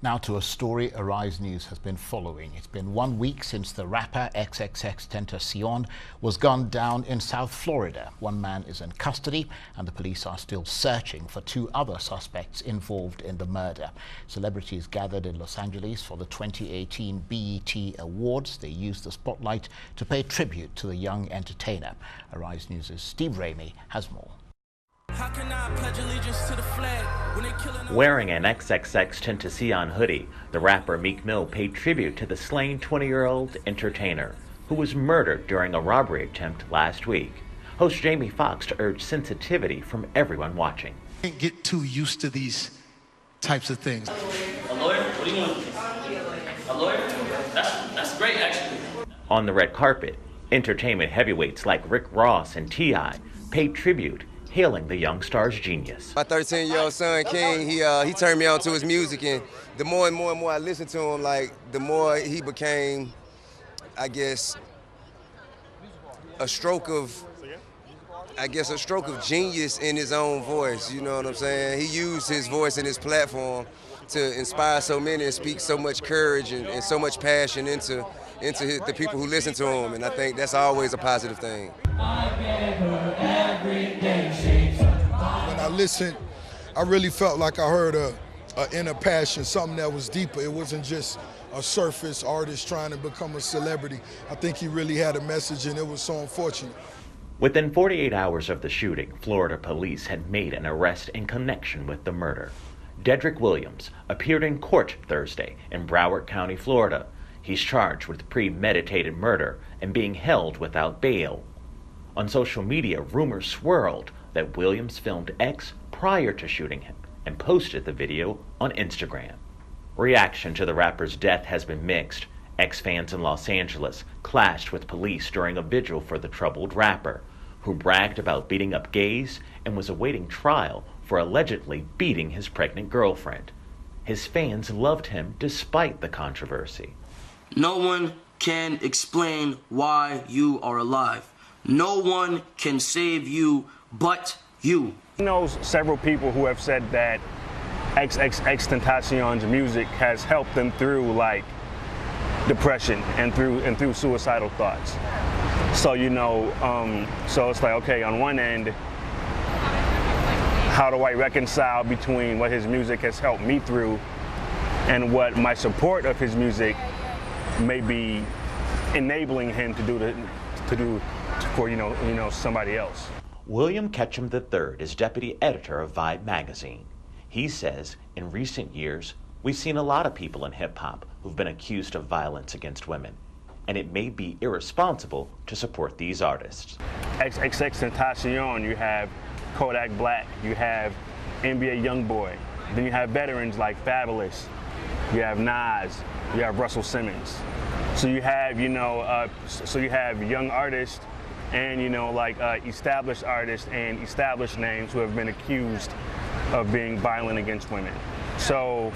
Now to a story Arise News has been following. It's been 1 week since the rapper XXXtentacion was gunned down in South Florida. One man is in custody and the police are still searching for 2 other suspects involved in the murder. Celebrities gathered in Los Angeles for the 2018 BET Awards. They used the spotlight to pay tribute to the young entertainer. Arise News' Steve Ramey has more. How can I pledge allegiance to the flag when they killing? Wearing an XXXtentacion hoodie, the rapper Meek Mill paid tribute to the slain 20-year-old entertainer who was murdered during a robbery attempt last week. Host Jamie Foxx urged sensitivity from everyone watching. Can't get too used to these types of things. A lawyer? What do you want? A lawyer? That's great, actually. On the red carpet, entertainment heavyweights like Rick Ross and T.I. paid tribute, hailing the young star's genius. My 13-year-old son, King, he turned me on to his music, and the more and more I listened to him, the more he became, I guess, a stroke of genius in his own voice, you know what I'm saying? He used his voice and his platform to inspire so many and speak so much courage and so much passion into the people who listen to him, and I think that's always a positive thing. When I listened, I really felt like I heard a inner passion, something that was deeper. It wasn't just a surface artist trying to become a celebrity. I think he really had a message, and it was so unfortunate. Within 48 hours of the shooting, Florida police had made an arrest in connection with the murder. Dedrick Williams appeared in court Thursday in Broward County, Florida. He's charged with premeditated murder and being held without bail. On social media, rumors swirled that Williams filmed X prior to shooting him and posted the video on Instagram. Reaction to the rapper's death has been mixed. X fans in Los Angeles clashed with police during a vigil for the troubled rapper, who bragged about beating up gays and was awaiting trial for allegedly beating his pregnant girlfriend. His fans loved him despite the controversy. No one can explain why you are alive. No one can save you but you. He knows several people who have said that XXXtentacion's music has helped them through depression and through suicidal thoughts. So so it's like, okay, on one end, how do I reconcile between what his music has helped me through and what my support of his music may be enabling him to do for somebody else. William Ketchum III is deputy editor of Vibe magazine. He says in recent years, we've seen a lot of people in hip-hop who've been accused of violence against women, and it may be irresponsible to support these artists. XXXtentacion, you have Kodak Black, you have NBA Youngboy, then you have veterans like Fabulous, you have Nas, you have Russell Simmons. So you have, young artists and, established artists and established names who have been accused of being violent against women. So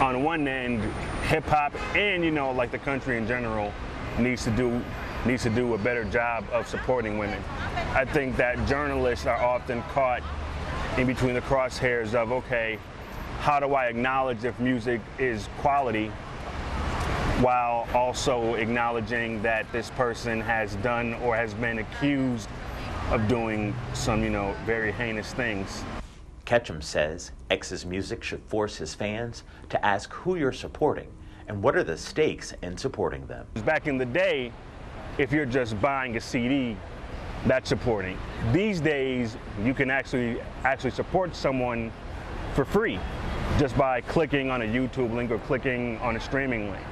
on one end, hip hop and, the country in general needs to do a better job of supporting women. I think that journalists are often caught in between the crosshairs of, okay, how do I acknowledge if music is quality while also acknowledging that this person has done or has been accused of doing some, very heinous things. Ketchum says X's music should force his fans to ask who you're supporting and what are the stakes in supporting them. Back in the day, if you're just buying a CD, that's supporting. These days, you can actually support someone for free just by clicking on a YouTube link or clicking on a streaming link.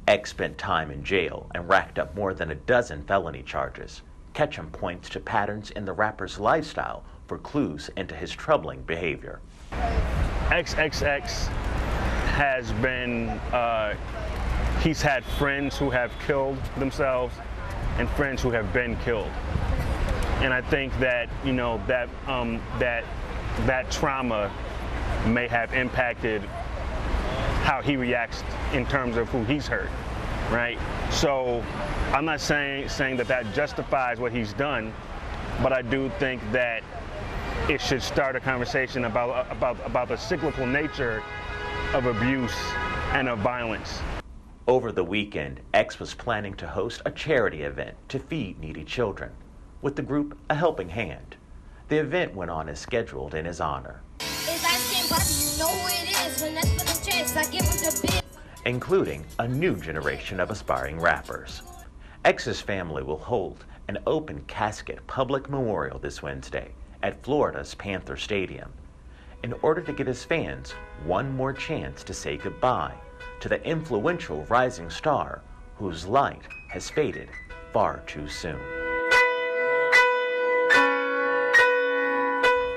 X spent time in jail and racked up more than a dozen felony charges. Ketchum points to patterns in the rapper's lifestyle for clues into his troubling behavior. XXX has been, he's had friends who have killed themselves and friends who have been killed. And I think that, that trauma may have impacted how he reacts in terms of who he's hurt, right? So I'm not saying that justifies what he's done, but I do think that it should start a conversation about the cyclical nature of abuse and of violence. Over the weekend, X was planning to host a charity event to feed needy children, with the group A Helping Hand. The event went on as scheduled in his honor, including a new generation of aspiring rappers. X's family will hold an open casket public memorial this Wednesday at Florida's Panther Stadium, in order to give his fans one more chance to say goodbye to the influential rising star whose light has faded far too soon.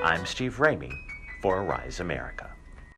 I'm Steve Ramey for Arise America.